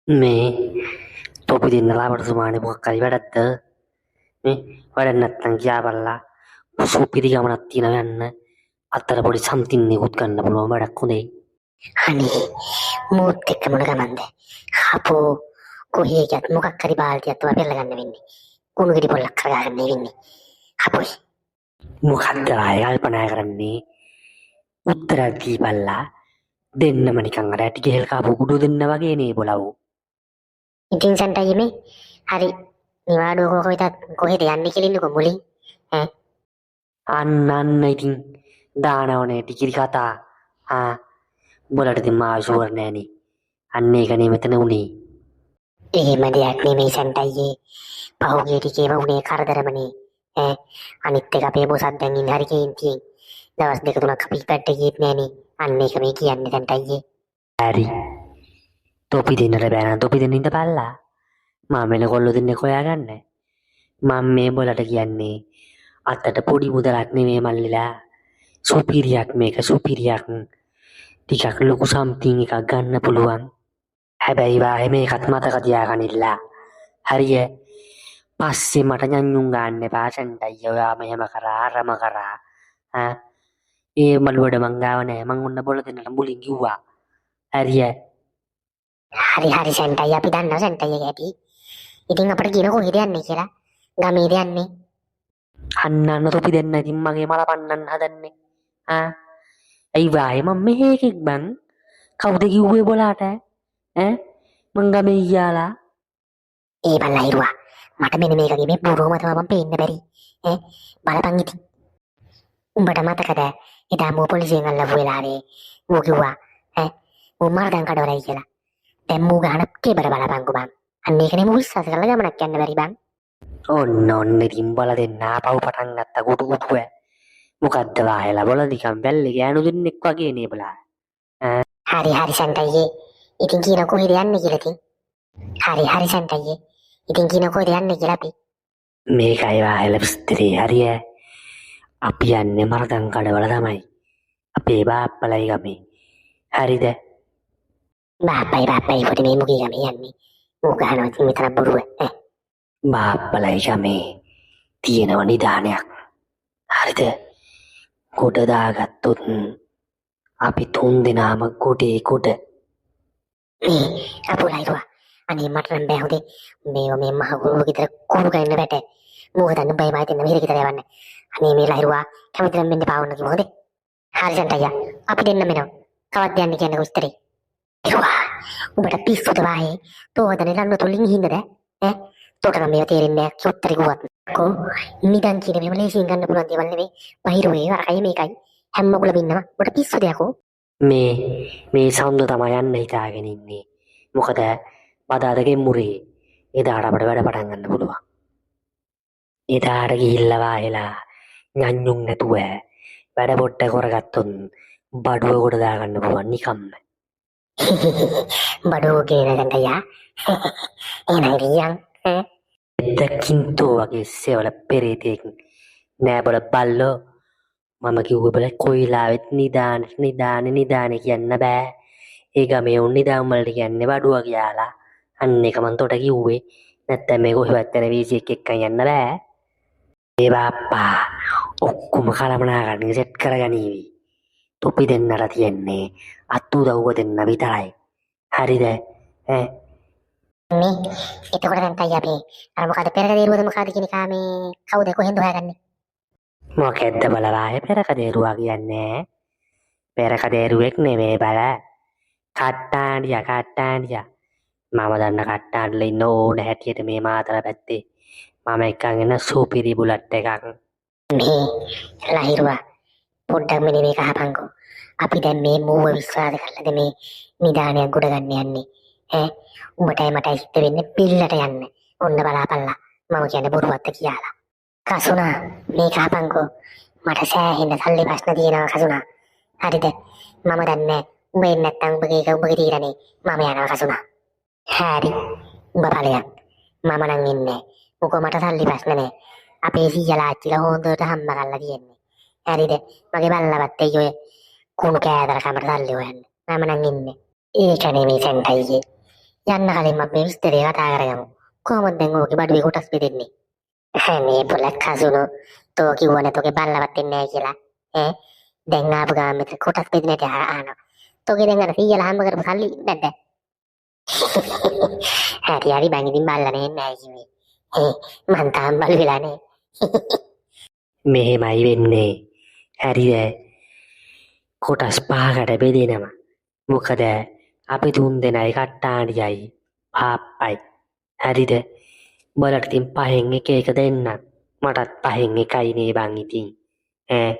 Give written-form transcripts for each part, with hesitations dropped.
මේ තොපි දෙන්න ලාබටතුමානේ මොකක් හරි වැඩක්ද මේ වැඩක් නැත්නම් කියාපල්ලා සුපිරි ගමනක් තියෙනවා යන්න අතර පොඩි සම්තින් එකකුත් ගන්න පුළුවන් වැඩක් හොඳේ අනේ මූත් එක්ක මොන ගමන්ද අපෝ කොහේ ගියත් මොකක් හරි බාල්දියක් තමයි පෙරලා ගන්න වෙන්නේ කුණු ගෙඩි පොල්ලක් කරගන්න වෙන්නේ අපොයි මොකක්ද ආය කල්පනා කරන්නේ උත්තරයක් දීපල්ලා දෙන්නම නිකන් අර ඇටි ගෙහෙල් කාපු කුඩු දෙන්න වගේ නේ බොලවෝ ඉතින් සන්ටයි මේ හරි නිවාඩුව කොහෙද කොහෙද යන්නේ කියලා ඉන්නකො මුලින් ඈ අන්න ඉතින් දානවනේ ටිකිරි කතා උඹලට ඉතින් මාව ෂුවර් නෑනේ අන්න ඒකනේ මෙතන උනේ එහෙම දෙයක් නෙමෙයි සන්ටයියේ පහුගිය ටිකේම උනේ කරදරමනේ ඈ අනිත් එක අපේ බොසත් දැන් ඉන්න හරි කේන්තියෙන් දවස් දෙක තුනක් අපි පැට්ට ගියෙත් නෑනේ අන්න ඒක මේ කියන්නේ සන්ටයියේ හරි තොපි දෙන්නට බෑන තොපි දෙන්න ඉඳපල්ලා මම මෙල කොල්ලෝ දෙන්නෙක් හොයාගන්න මම මේ බොලට කියන්නේ අතට පොඩි මුදලක් නෙමේ මල්ලිලා සුපිරියක් මේක සුපිරියක් ටිකක් ලොකු සම්තිං එකක් ගන්න පුළුවන් හැබැයි වාහෙ මේකත් මතක තියාගනිල්ලා හරිය පස්සේ මට ඥන්නුම් ගන්න එපා සන්ටයි ඔයාම එහෙම කරා අරම කරා ඒ මළුවට මං ගාව නෑ මං ඔන්න බොල දෙන්නට මුලින් කිව්වා හරිය හරි සන්ටයි අපි දන්නවා සන්ටයි ඇති ඉතින් අපිට කියන කොහෙද යන්නේ කියලා ගමේද යන්නේ අන්න තොපි දෙන්න ඉතින් මගේ මල පන්නන්න හදන්නේ ඇයි වායේ මම මෙහෙකෙක් බං කවුද කිව්වේ බොලාට මං ගමේ ගියාලා ඒ බල්ලා හිරුවා මට මෙන්න මේකගේ මේ බොරුවම තමයි මම පේන්න බැරි බලපන් ඉතින් උඹට මතකද එදා මෝ පොලිසියෙන් අල්ලපු වෙලාවේ මෝ කිව්වා මෝ මරදන් කඩවලයි කියලා දැන් මෝ ගහන කෙබර බලපන්කෝ බං අන්න ඒකනේ මෝ විශ්වාස කරලා ගමනක් යන්න බැරි බං ඔන්න ඉතින් බල දෙන්න ආපහු පටන් ගත්ත කුටු මොකද්ද වායලා බල නිකන් බැල්ලේ ගෑනු දෙන්නෙක් වගේ නේ බලා හරි සන්ටයියේ ඉතින් කියන කොහෙද යන්නේ කියලා ඉතින් හරි සන්ටයියේ ඉතින් කියන කොහෙද යන්නේ කියලා අපි මේකයි වායලා විස්තරේ හරිය අපි යන්නේ මරදන් කඩවල තමයි අපේ බාප්පලයි ගමේ හරිද බාප්පයි පොඩි මේ මුගේ ගමේ යන්නේ මෝ ගහනවා ඉතින් මෙතන බොරුව බාප්පලයි ගමේ තියෙනව නිදානයක් හරිද ගොඩ දාගත්තොත් අපි තුන් දෙනාම ගොඩේ ගොඩ මේ අපුලයිරුවා අනේ මට නම් බෑ හොදේ මේ මහ ගුරුව ගෙදර කුණු ගන්න බැට මොකද නම් බයි මායි දෙන්න මෙහෙර ගෙදර යවන්න අනේ මේ ලහිරුවා කැමති නම් මෙන්න පාවන්න කිව්ව හොදේ හරි සන්ටයියා අපි දෙන්න මෙනවා කවද්ද යන්නේ කියන්නේ කොස්තරේ ඉරුවා උඹට පිස්සුද වායේ තෝදනේ ලන්න තුලින් හින්දද තෝට නම් මේව තේරෙන්නේ නැහැ චොත්තරේ ගුවත් කො නිදන් කියන මේව ලේසියෙන් ගන්න පුළුවන් දේවල් නෙවෙයි බහිරුවේ අරකයි මේකයි හැම මොකලම ඉන්නවා උඹට පිස්සුද යකෝ මේ සම්ද තමයි යන්න හිතාගෙන ඉන්නේ මොකද බදාදගෙන් මුරේ එදාට අපට වැඩ පටන් ගන්න පුළුවන් එදාට ගිහිල්ලා වාහෙලා ඥන්නුම් නැතුව වැඩ පොට්ට කරගත්තොත් බඩුව කොට දාගන්න පුළුවන් නිකම්ම බඩුව කියන සන්ටයියා එනයි රියන් එදකින්තෝ වගේ සෙවල පෙරේතෙක් නෑ බොල බල්ලෝ මම කිව්ව බල කොයිලාවෙත් නිදාන කියන්න බෑ ඒ ගමේ උන් නිදාම් වලට කියන්නේ බඩුව කියලා අන්න එක මං තොට කිව්වේ නැත්තම් මේ කොහෙවත් යන වීසි එකක් යන්න බෑ ඒ බාප්පා ඔක්කොම කලමනාකරන සෙට් කරගනීවි තොපි දෙන්නට තියෙන්නේ අත්තු දව්ව දෙන්න විතරයි හරිද මේ එතකොට සන්ටයියා මේ අර මොකද පෙරක දේරුවද මොකද කියන කාමේ කවුද කොහෙන්ද හොයාගන්නේ මොකෙද්ද බලවායේ පෙරක දේරුවා කියන්නේ පෙරක දේරුවෙක් නෙමේ බල කට්ටාන්ඩියා මම දන්න කට්ටාන්ඩල ඉන්න ඕන හැටියට මේ මාතර පැත්තේ මම එක්කන් එන්න සුපිරි බුලට් එකක් මේ ලහිරුවා පොඩ්ඩක් මෙන්න මේක අහපන්කෝ අපි දැන් මේ මූව විශ්වාස කරලාද මේ නිදානයක් ගොඩ ගන්න යන්නේ උඹටයි මටයි හිට වෙන්නේ පිල්ලට යන්න ඔන්න බලාපල්ලා මම කියන්නේ බොරුවක්ද කියලා කසුනා මේක අහපන්කෝ මට සෑහෙන්න සල්ලි ප්‍රශ්න තියෙනවා කසුනා හරිද මම දන්නේ උඹ එන්නේ නැත්තම් උඹගේ තීරණේ මම යනවා කසුනා හරි උඹ ඵලයක් මම නම් ඉන්නේ මොකෝ මට සල්ලි ප්‍රශ්න නෑ අපේ සීයලා අච්චිලා හොඳට හම්බ කරලා තියෙන්නේ හරිද මගේ බල්ලවත් එයි කුණු කෑදර කමට සල්ලි හොයන්න මම නම් ඉන්නේ ඒක නෙමෙයි සන්ටයියේ යන්න කලින් මම මේ විස්තරය කතා කරගමු. කොහොමද දැන් ඕකේ බඩුවේ කොටස් බෙදෙන්නේ? මේ පොලක් හසුණු තෝ කිව්වනේ තෝගේ බල්ලවත් ඉන්නේ නැහැ කියලා. ඈ දැන් ආපු ගාම මෙතන කොටස් බෙදෙන්නට ආනවා. තෝගේ දැන් අර 100ලා හම්බ කරපු සල්ලි නැද්ද? හරි බං ඉතින් බල්ලා නේ නැහැ කිව්වේ. මං තාම බලු වෙලා නේ. මෙහෙමයි වෙන්නේ. හරිද? කොටස් 5කට බෙදෙනවා. මොකද අපි තුන් දෙනයි කට්ටාණියයි පාප්පයි. හරිද? බලට ඉතින් 5න් එක දෙන්න. මටත් 5න් එකයි නේ බං ඉතින්. ඈ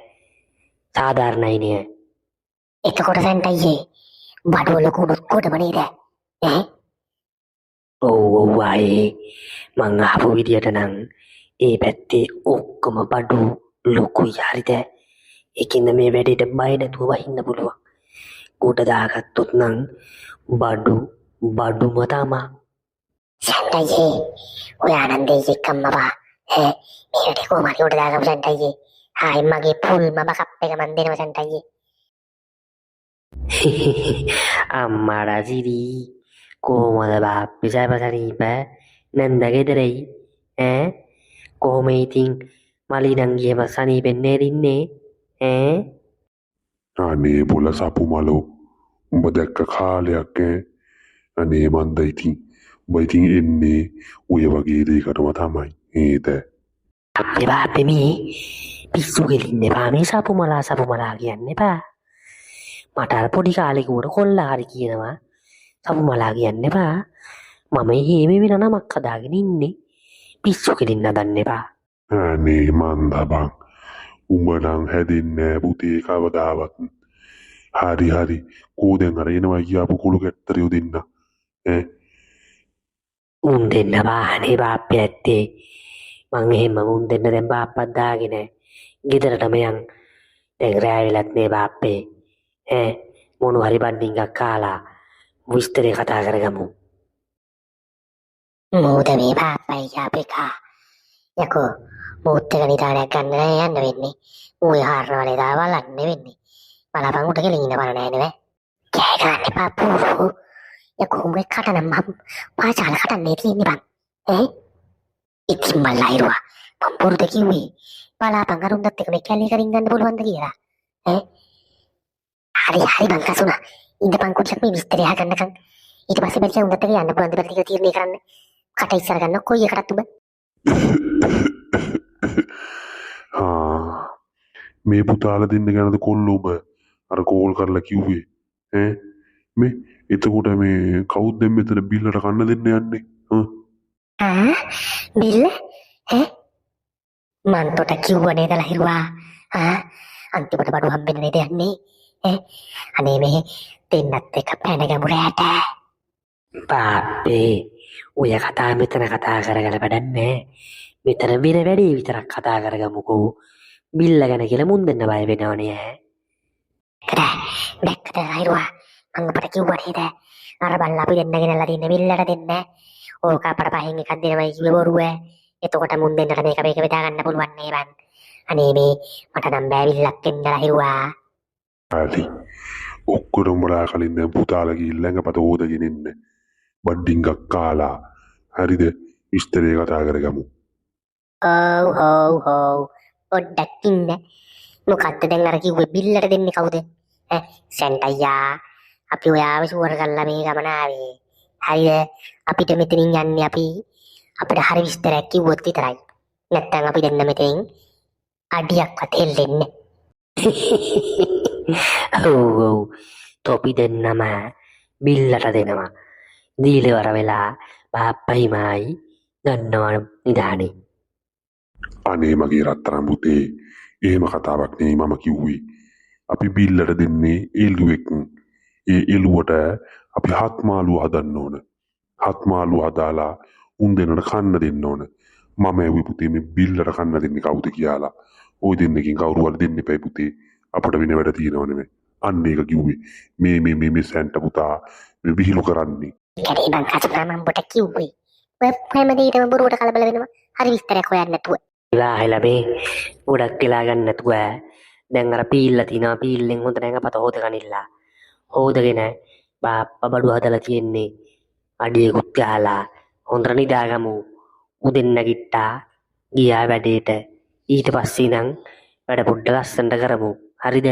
සාධාරණයි නේ. එතකොට සෙන්ට අයියේ බඩුව ලොකු උනොත් කොටම නේද? ඔව් ආයේ මං අහපු විදියට නම් ඒ පැත්තේ ඔක්කොම බඩු ලොකුයි හරිද? ඒකින්ද මේ වැඩේට බය නැතුව වහින්න පුළුවන්. කොට දාගත්තොත් නම් බඩුම තමා. සෙන්ට අයියේ ඔය ආනන්දේ එක්කම බා මේ වැඩේ කොහොම හරි උඩ දාගමු සෙන්ට අයියේ. හායි මගේ පුල්ම බකප් එක මන් දෙනවා සෙන්ට අයියේ. අම්මාලා සිරි කොහොමද බාප්පි සැපසනීප නැන්ද ගෙදරයි ඈ කොහොම ඉතින් මලිනංගියම සනීපෙන්නේ දින්නේ ඈ අනේ බොල සපු මලෝ උඹ දැක්ක කාලයක් අනේ මන්ද ඉතින් උඹ ඉතින් එන්නේ ඔය වගේ දෙයකටම තමයි නේද? අපේ බාප්පේ මේ පිස්සු ගෙලින්න එපා මේ සපු මලා කියන්න එපා. මට අර පොඩි කාලේ උඩ කොල්ලා හරි කියනවා සපු මලා කියන්න එපා. මම එහෙම වෙන නමක් හදාගෙන ඉන්නේ. පිස්සු ගෙලින්න හදන්න එපා. අනේ මන්ද බං උඹ නම් හැදෙන්නේ නෑ පුතේ කවදාවත්. හරි කෝ දැන් අර එනවා කියපු කුළු කැත්තරියෝ දෙන්න උන් දෙන්න වාහනේ බාප්පේ ඇත්තේ. මං එහෙම උන් දෙන්න දැන් බාප්පත් දාගෙන ගෙදරටම යන්. දැන් රෑ වෙලත් නේ බාප්පේ. මොනු හරි බණ්ඩින්ගක් කාලා විස්තරේ කතා කරගමු. මෝද මේ බාප්පයි යාපේකා. යකෝ මූත් එක නිදානයක් ගන්න නෑ යන්න වෙන්නේ. ඌේ හාරනවලේ දාවලන්න වෙන්නේ. බලපන් උට ගෙලින් ඉන්න බල නෑ නේ. කෑ ගන්න එපා පූ. යකෝ උඹේ කටන මම පාචාල කටන්නේ තියෙන්නේ බං. ඉතින් මල්ලයිරුවා මම බොරුද කිව්වේ. බලාපන් අරුන්දත් එක මේ කැලේ කරින් ගන්න පුළුවන්ද කියලා. හරි බං කසුනා. ඉඳපන් කුච්චක් මේ විස්තරය අහගන්නකම්. ඊට පස්සේ බැලුවා උන්දත් එක යන්න පුළුවන්ද බැලි ටික තීරණය කරන්න. කට ඉස්සර ගන්න කොයි එකටත් උඹ. මේ පුතාලා දෙන්න ගැනද කොල්ලෝ උඹ අර කෝල් කරලා කිව්වේ මේ එතකොට මේ කවුද දැන් මෙතන බිල්ලට කන්න දෙන්න යන්නේ බිල්ල මන් තොට කිව්ව නේද ලහිරුවා අන්තිමට බඩු හම්බෙන්න නේද යන්නේ අනේ මේ දෙන්නත් එක පැනගමු රැට. බාප්පේ ඔය කතා මෙතන කතා කරගල වැඩන්නේ. මෙතන වෙන වැඩේ විතරක් කතා කරගමුකෝ. බිල්ල ගැන කියලා මුන් දෙන්න බය වෙනවනේ දැක්කද ලහිරුවා මං අපට කිව්ව නේද අර බල්ලා අපි දෙන්න ගෙනල්ලා තින්නේ බිල්ලට දෙන්න. ඕක අපට පහෙන් එකක් දෙනවයි කිව්වේ බොරුව. එතකොට මුන් දෙන්නට මේක බෙදා ගන්න පුළුවන් නේ බං. අනේ මේ මට නම් බෑ බිල්ලක් දෙන්න ලහිරුවා. හරි ඔක්කොම බලා කලින් දැන් පුතාලා ගිහිල්ලා ළඟපත හොදගෙන ඉන්න බඩින්ගක් කාලා හරිද විස්තරේ කතා කරගමු. ඔව් පොඩ්ඩක් ඉන්න. මොකද්ද දැන් අර කිව්වේ බිල්ලට දෙන්නේ කවුද? සෙන්ට අයියා අපි ඔයාව ෂුවර් කරලා මේ ගමන ආවේ. හරිද? අපිට මෙතනින් යන්නේ අපි අපිට හරි විස්තරයක් කිව්වොත් විතරයි. නැත්තම් අපි දෙන්න මෙතනින් අඩියක්වත් හෙල්ලෙන්නේ. ඔව් තොපි දෙන්නම බිල්ලට දෙනවා. දීලවර වෙලා බාප්පයි මායි ගන්නවා නිදානේ. අනේ මගේ රත්තරන් පුතේ එහෙම කතාවක් නෙවෙයි මම කිව්වේ. අපි බිල්ලට දෙන්නේ එළුවෙක්. ඒ එළුවට අපි හත් මාළුව හදන්න ඕන. හත් මාළුව හදාලා උන් දෙන්නට කන්න දෙන්න ඕන. මම ඇහුවේ පුතේ මේ බිල්ලට කන්න දෙන්නේ කවුද කියලා. ওই දෙන්නකින් කවුරු හරි දෙන්න එපා පුතේ. අපට වෙන වැඩ තියෙනව නෙමෙයි. අන්න ඒක කිව්වේ. මේ සැන්ට පුතා මේ විහිළු කරන්නේ. ඒකේ බං කසුනා මම බොට කිව්වේ. ඔය හැම දෙයකම බොරුවට කලබල වෙනවා. හරි විස්තරයක් හොයන්න නැතුව. වෙලා මේ ගොඩක් වෙලා ගන්න නැතුව දැන් අර පීල්ල තිනවා පීල්ලෙන් හොඳ නැඟපත හොදගනින්න. හොදගෙන බාප්පා බඩු හදලා තියෙන්නේ අඩියකුත් ගහලා හොඳට නිදාගමු. උදෙන් නැගිට්ටා ගියා වැඩේට. ඊට පස්සේ ඉඳන් වැඩ පොඩ්ඩ ලස්සනට කරමු. හරිද?